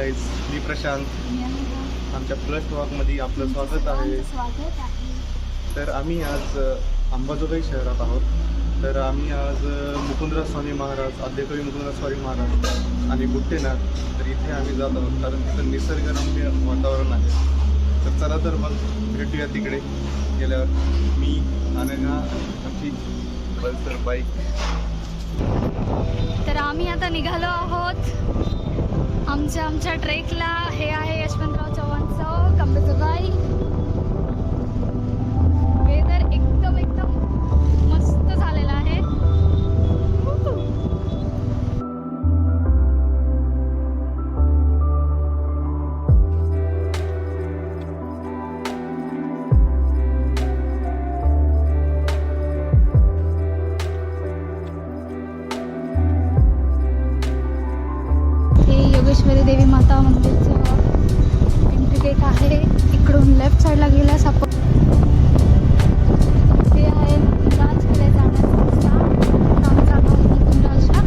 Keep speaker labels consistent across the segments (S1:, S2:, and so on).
S1: Guys, मी प्रशांत. आमच्या plus व्लॉगमध्ये आपलं स्वागत आहे. तर आम्ही आज अंबाजोगाई शहरात आहोत. तर आम्ही आज मुकुंदराज स्वामी महाराज, आद्यकवी मुकुंदराज स्वामी महाराज आणि गुट्टेनाथ, तर इथे आम्ही जात आहोत कारण तिथं निसर्गरम्य वातावरण आहे. तर चला तर मग भेटूया तिकडे गेल्यावर. मी अनघा आमची पल्सर बाईक.
S2: तर आम्ही आता निघालो आहोत आमच्या ट्रेकला. हे आहे यशवंतराव चव्हाणचं अंबाजोगाई. वेदर एकदम मस्त झालेला आहे. योगेश्वरी देवी माता मंदिरचं एंट्री गेट आहे. इकडून लेफ्ट साईडला गेल्यास आपण हे आहे राजकडे जाण्याचा रस्ता. आमचा गाव मुकुंदराजला.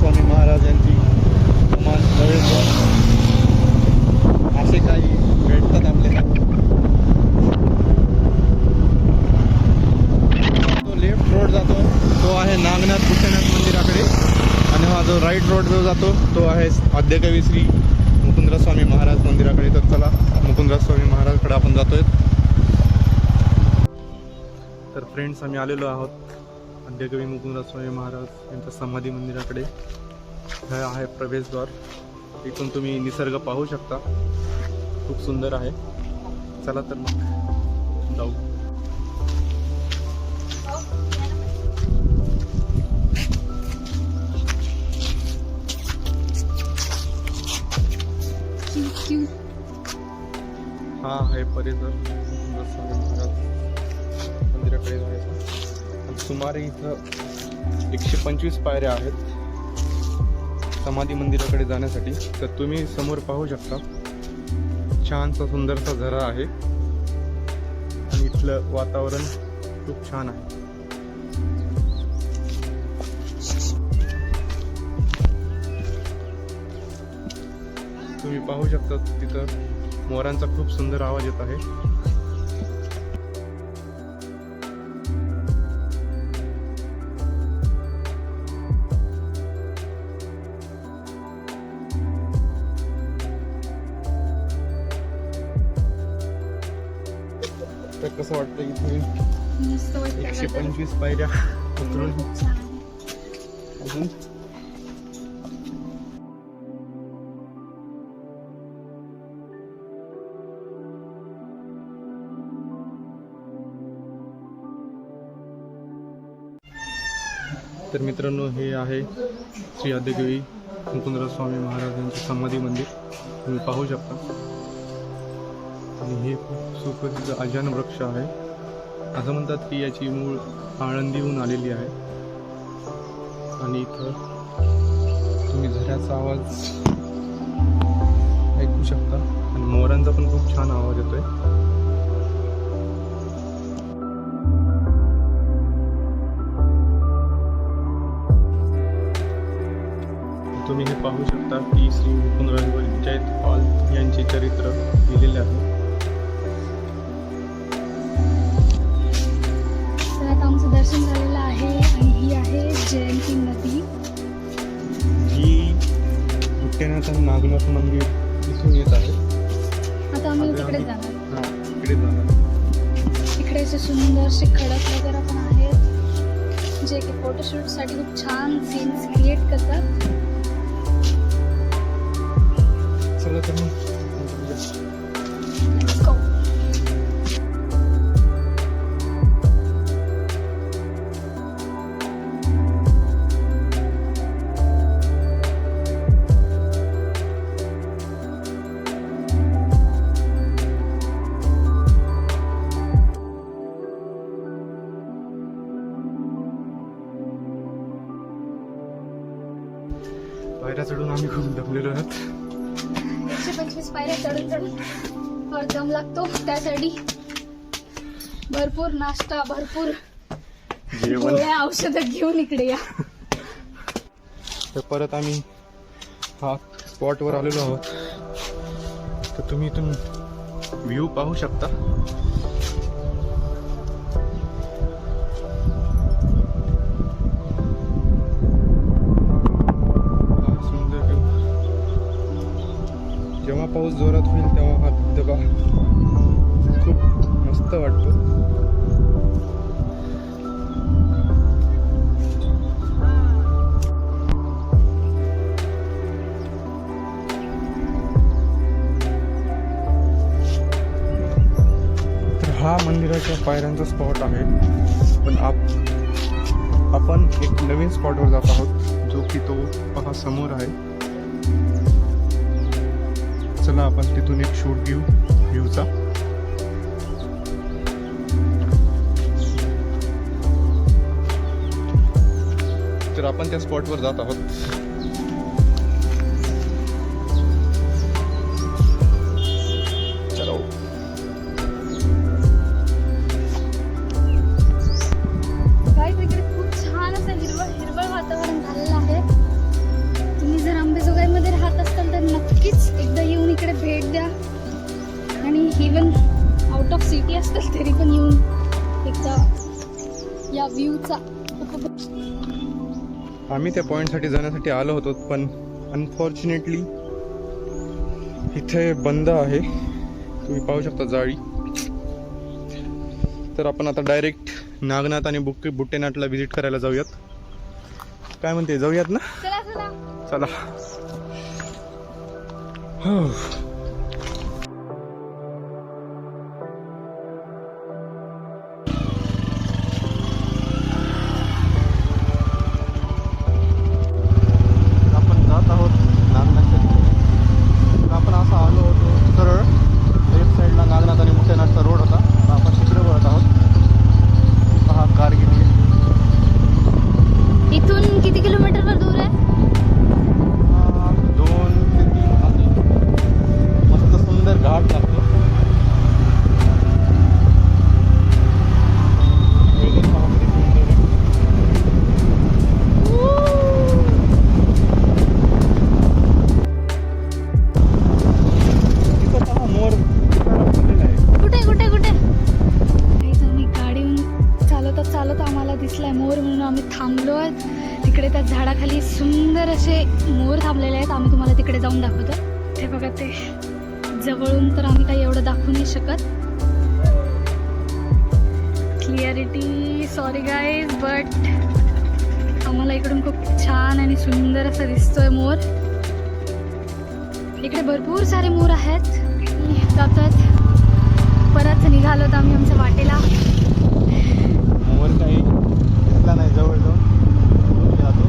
S1: स्वामी महाराज यांची समान प्रवेशद्वार असे काही भेटतात आपल्याला. जो लेफ्ट रोड जातो तो आहे नागनाथ गुट्टेनाथ मंदिराकडे, आणि हा जो राईट रोड जो जातो तो आहे आद्यकवी श्री मुकुंदराज स्वामी महाराज मंदिराकडे. तर चला मुकुंदराज स्वामी महाराजकडे आपण जातोय. तर फ्रेंड्स, आम्ही आलेलो आहोत आद्यकवी मुकुंदराज स्वामी महाराज यांच्या समाधी मंदिराकडे. हे आहे प्रवेशद्वार. इथून तुम्ही निसर्ग पाहू शकता. खूप सुंदर आहे. चला तर मग जाऊ. हा आहे परिसर मुकुंदराज स्वामी महाराज मंदिराकडे जायचं. सुमारे इथं 125 पायऱ्या आहेत समाधी मंदिराकडे जाण्यासाठी. तर तुम्ही समोर पाहू शकता छानसा सुंदरसा झरा आहे आणि इथलं वातावरण खूप छान आहे. तुम्ही पाहू शकता तिथं मोरांचा खूप सुंदर आवाज येत आहे. तर कसं वाटतं इथे 125 पायऱ्या उतरून अजून तर मित्रांनो, हे आहे श्री आद्यकवी मुकुंदराज स्वामी महाराज यांचे समाधी मंदिर. तुम्ही पाहू शकता. आणि हे खूप सुप्रसिद्ध अजान वृक्ष आहे. असं म्हणतात की याची मूळ आळंदीहून आलेली आहे. आणि इथं तुम्ही झऱ्याचा आवाज ऐकू शकता आणि मोरांचा पण खूप छान आवाज येतोय. तुम्ही हे पाहू शकता की श्री मुकुंदराज जयपाल यांचे चरित्र लिहिलेले आहे.
S2: आमचं दर्शन झालेलं आहे आणि ही आहे जयंती नदी.
S1: ही गुट्टेनाथ आणि नागनाथ मंदिर दिसून येत आहे.
S2: आता आम्ही तिकडे जाणार.
S1: तिकडे जाणार.
S2: इकडे असे सुंदरसे खडक वगैरे पण आहेत जे की फोटोशूटसाठी खूप छान सीन्स क्रिएट करतात.
S1: चला तर मग
S2: Let's go.
S1: पायऱ्या चढून आम्ही खूप दमलेलो आहोत.
S2: 125 पायऱ्या चढून चढून फार दम लागतो. त्यासाठी भरपूर नाश्ता, भरपूर
S1: जेवण.
S2: गोळ्या, औषधं घेऊन इकडे या.
S1: तर परत आम्ही हा स्पॉटवर आलेलो आहोत. तर तुम्ही इथून व्ह्यू पाहू शकता. हा सुंदर व्ह्यू. जेव्हा पाऊस जोरात होईल तेव्हा हा धबधबा खूप मस्त वाटतो. हा मंदिराच्या पायऱ्यांचा स्पॉट आहे. पण आपण एक नवीन स्पॉटवर जात आहोत, जो की तो पहा समोर आहे. चला आपण तिथून एक शूट घेऊ व्ह्यूचा. तर आपण त्या स्पॉटवर जात आहोत. चलो.
S2: गाईज इकडे खूप छान असं हिरवळ वातावरण झालेलं आहे. तुम्ही जर अंबेजोगाईमध्ये राहत असाल तर नक्कीच एकदा येऊन इकडे भेट द्या. आणि इवन आउट ऑफ सिटी असतील तरी पण येऊन एकदा या व्ह्यूचा उपभोग.
S1: आम्ही त्या पॉईंटसाठी जाण्यासाठी आलो होतो, पण अनफॉर्च्युनेटली इथे बंद आहे. तुम्ही पाहू शकता जाळी. तर आपण आता डायरेक्ट नागनाथ आणि बुट्टेनाथला व्हिजिट करायला जाऊयात. काय म्हणते, जाऊयात ना?
S2: चला चला.
S1: चला. हो. आपण जात आहोत नागनाथच्या दिशेने. तर आपण असं आलो होतो सरळ. लेफ्ट साईडला नागनाथ आणि बुट्टेनाथचा रोड होता. तर आपण तिकडे वळत आहोत. पहा कार गेली.
S2: इथून किती किलोमीटरवर दूर आहे?
S1: 2 ते 3 असेल. मस्त सुंदर घाट लागतो. वेगळंच पहा किती सुंदर आहे. तिथं पहा मोर फुललेला आहे.
S2: कुठे कुठे कुठे? गाईज आम्ही गाडीहून चालत आम्हाला दिसलाय मोर, म्हणून आम्ही थांबलोय. तिकडे त्या झाडाखाली सुंदर असे मोर थांबलेले आहेत. आम्ही तुम्हाला तिकडे जाऊन दाखवतो. ते बघा, ते जवळून तर आम्ही काही एवढं दाखवू नाही शकत. क्लिअरिटी सॉरी गाईज, बट आम्हाला इकडून खूप छान आणि सुंदर असं दिसतोय मोर. इकडे भरपूर सारे मोर आहेत. जातात. परत निघालो तर आम्ही आमच्या वाटेला.
S1: मोर काही दिसला नाही. जवळ जाऊन जातो.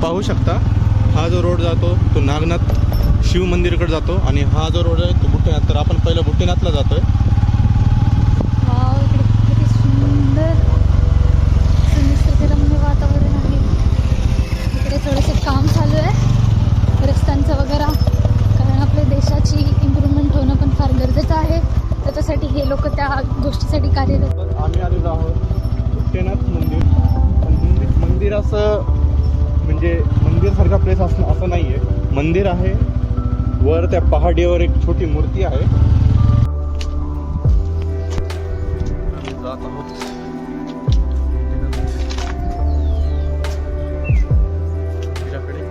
S1: पाहू शकता, हा जो रोड जातो तो नागनाथ शिव मंदिरकडे जातो आणि हा जो रोड आहे तो बुट्टेनाथ. तर आपण पहिलं बुट्टेनाथला जातोय.
S2: वाव, इकडे किती सुंदर निसर्गरम्य वातावरण आहे. इकडे थोडंसं काम चालू आहे रस्त्यांचं वगैरे, कारण आपल्या देशाची इम्प्रूव्हमेंट होणं पण फार गरजेचं आहे. त्याच्यासाठी हे लोक त्या गोष्टीसाठी कार्यरत.
S1: आम्ही आलेलो आहोत बुट्टेनाथ मंदिर. पण मंदिर असं म्हणजे मंदिरसारखा प्लेस असं नाही आहे. मंदिर आहे, वर त्या पहाडीवर एक छोटी मूर्ती आहे. आम्ही जात आहोत तिच्याकडे.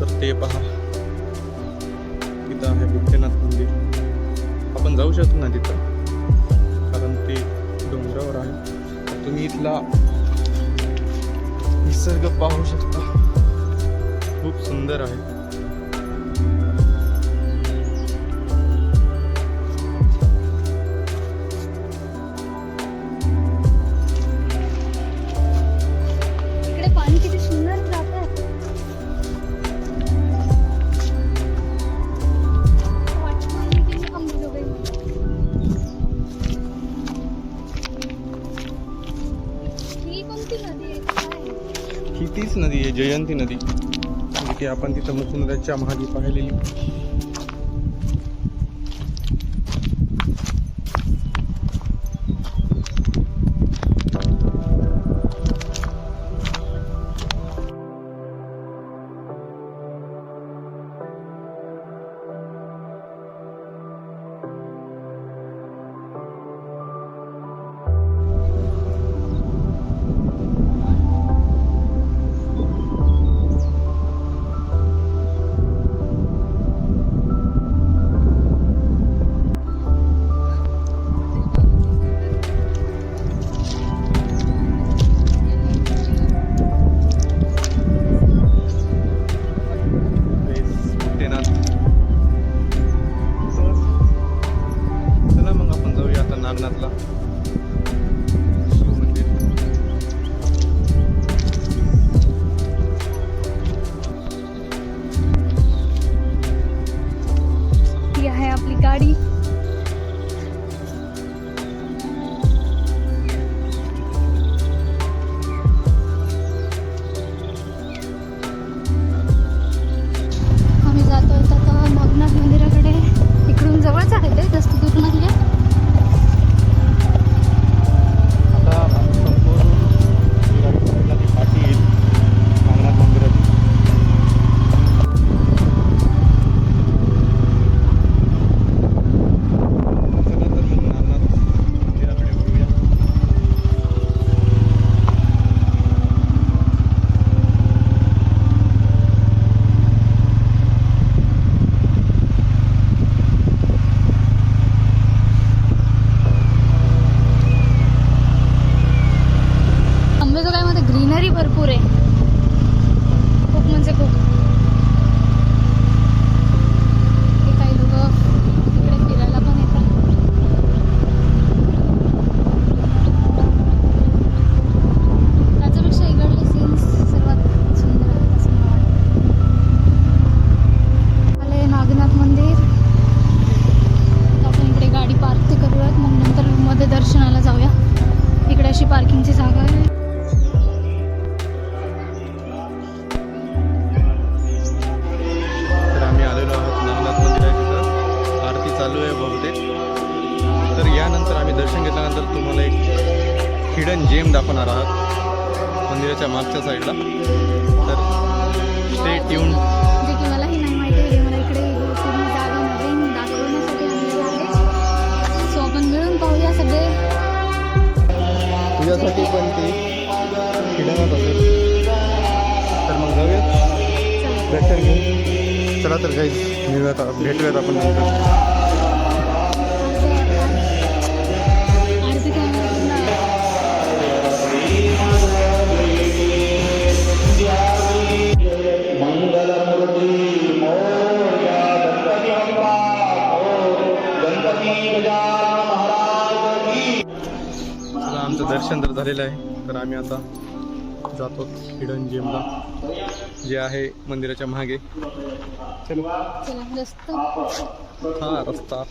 S1: तर ते पहा, तिथं आहे बुट्टेनाथ मंदिर. आपण जाऊ शकतो ना तिथं, कारण ते डोंगरावर आहे. तर तुम्ही इथला निसर्ग पाहू शकता, खूप सुंदर आहे.
S2: इकडे पाणी किती सुंदर जात आहे. ही कोणती नदी आहे काय?
S1: ही तीच नदी आहे, जयंती नदी, जिथे आपण तिथं मुकुंदराच्या महाली पाहिलेली. चला मग आपण जाऊया आता नागनाथला शिव मंदिर.
S2: ही आहे आपली गाडी. आम्ही जातोय आता नागनाथ मंदिराकडे. इकडून जवळच आहे ते, जास्त दूर नाही आहे.
S1: आता संपूर्ण विराटला ती पाठी येईल नागनाथ मंदिराची. चला तर मग नागनाथ मंदिराकडे वळूया.
S2: अंबेजोगाईमध्ये ग्रीनरी भरपूर आहे, खूप म्हणजे खूप. हे काही लोक तिकडे फिरायला पण येतात. त्याच्यापेक्षा इकडले सीन्स सर्वात सुंदर आहेत असं मला वाटतं. आले नागनाथ मंदिर. आपण इकडे गाडी पार्क ते करूयात, मग नंतर मध्ये दर्शनाला जाऊया. इकडे अशी पार्किंगची जागा आहे.
S1: तर आम्ही आलेलो आहोत नागनाथ मंदिराच्या इथं. आरती चालू आहे बहुतेक. तर यानंतर आम्ही दर्शन घेतल्यानंतर तुम्हाला एक हिडन जेम दाखवणार आहात मंदिराच्या मागच्या साईडला. तर स्टे ट्यून.
S2: जे की मलाही नाही माहिती आहे. मला इकडे पूर्ण जागा नवीन दाखवण्यासाठी आणलेली आहे. सो आपण मिळून पाहूया सगळे.
S1: तुझ्यासाठी पण ते हिडनच असेल. तर मग जाऊयात दर्शन घेऊन. चला तर काही भेटूयात आपण नंतर.
S2: आरती
S3: मंगलमूर्ती मोरया.
S1: दर्शन तर झालेलं आहे. तर आम्ही आता जातो हिडन जेमला, जे आहे मंदिराच्या मागे. चलो. हा रस्ता,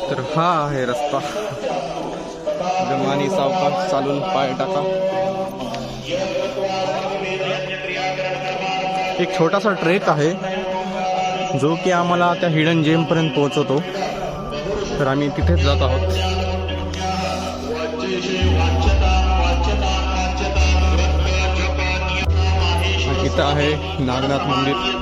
S1: तर हा आहे रस्ता. जमानी सावकाश चालून पाय टाका. एक छोटासा ट्रेक आहे जो की आम्हाला त्या हिडन जेम पर्यंत पोहोचवतो. तर आम्ही तिथेच जात आहोत. इथं आहे नागनाथ मंदिर.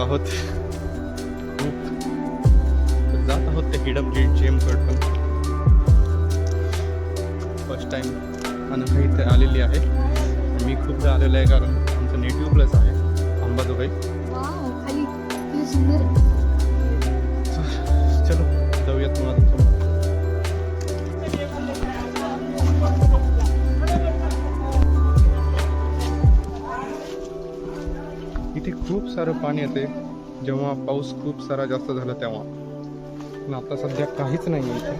S1: आहोत खूप, तर जात आहोत त्या हिडन जेमकडं. पण फर्स्ट टाइम अनुभव इथे आलेली आहे. मी खूपदा आलेलो आहे कारण आमचं नेटिव्ह प्लेस आहे अंबाजोगाई. चलो जाऊयात तुम्हाला. इथे खूप सारं पाणी येते जेव्हा पाऊस खूप सारा जास्त झाला तेव्हा, पण आता सध्या काहीच नाही इथे.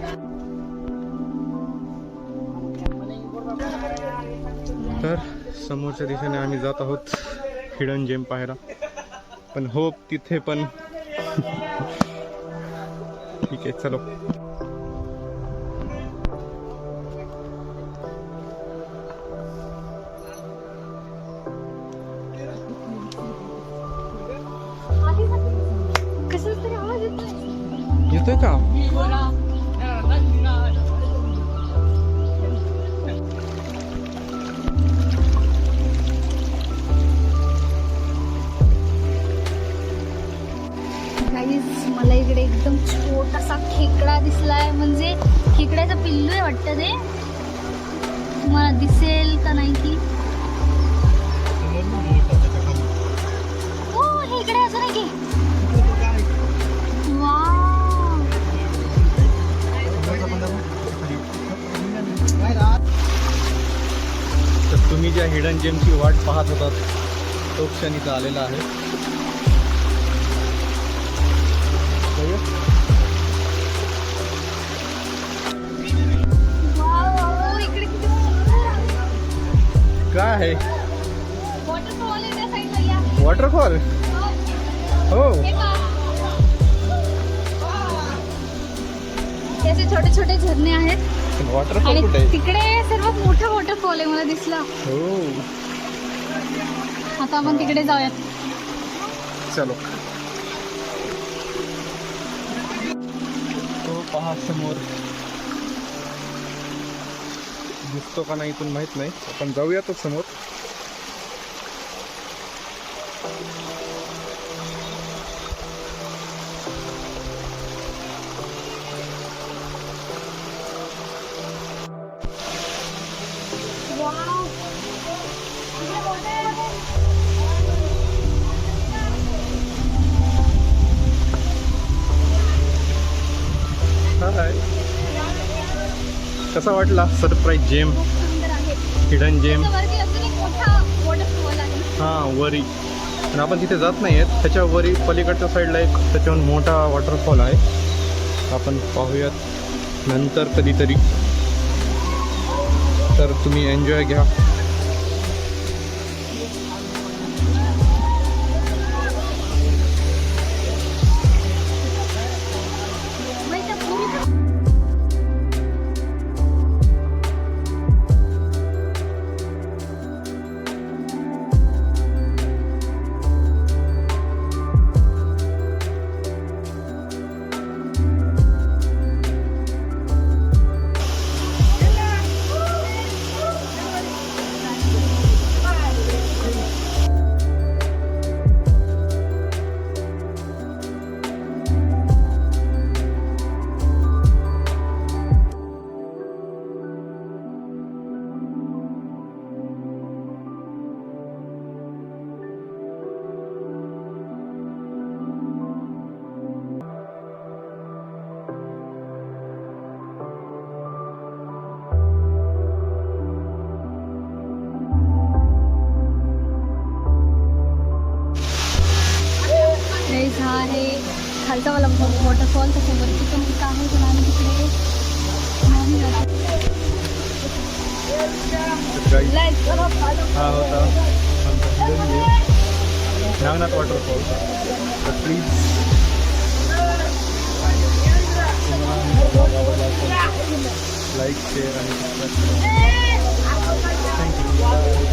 S1: तर समोरच्या दिशेने आम्ही जात आहोत हिडन जेम पाहायला. पण होप तिथे पण ठीक आहे. चलो. येतोय का?
S2: गाईज मला इकडे एकदम छोटासा खेकडा दिसलाय. म्हणजे खेकड्याचा पिल्लू आहे वाटतं ते. तुम्हाला दिसेल का नाही की हो हे इकडे असं नाही की.
S1: तर तुम्ही ज्या हिडन जेमची वाट पाहत होतात तो क्षण इथं आलेला आहे. काय आहे?
S2: वॉटरफॉल आहे त्या साईडला. या
S1: वॉटरफॉल. हो,
S2: त्याचे छोटे छोटे झरणे आहेत.
S1: वॉटरफॉल
S2: आणि
S1: कुठे आहे?
S2: तिकडे सर्वात मोठा वॉटरफॉल आहे मला दिसला.
S1: हो,
S2: आता आपण तिकडे जाऊयात.
S1: चलो. तो पहा समोर दिसतो का नाही इथून माहित नाही. आपण जाऊयातच समोर. हाय, कसा वाटला सरप्राईज जेम
S2: खूप सुंदर आहे.
S1: हिडन जेम?
S2: त्याच्यावरती अजून एक मोठा वॉटरफॉल आहे.
S1: हां, वरी. पण आपण तिथे जात नाही आहेत. त्याच्या वरी पलीकडच्या साईडला एक त्याच्याहून मोठा वॉटरफॉल आहे. आपण पाहूयात नंतर कधीतरी. तर तुम्ही एन्जॉय घ्या.
S2: गाईज हा आहे खालचा वाला वॉटरफॉल, त्याच्यावरती पण एक आहे पण आम्ही तिकडे नाही जात.
S1: तर guys, हा होता आमचा hidden view, नागनाथ वॉटरफॉल. तर प्लीज लाईक शेअर आणि सबस्क्राईब करा. थँक्यू.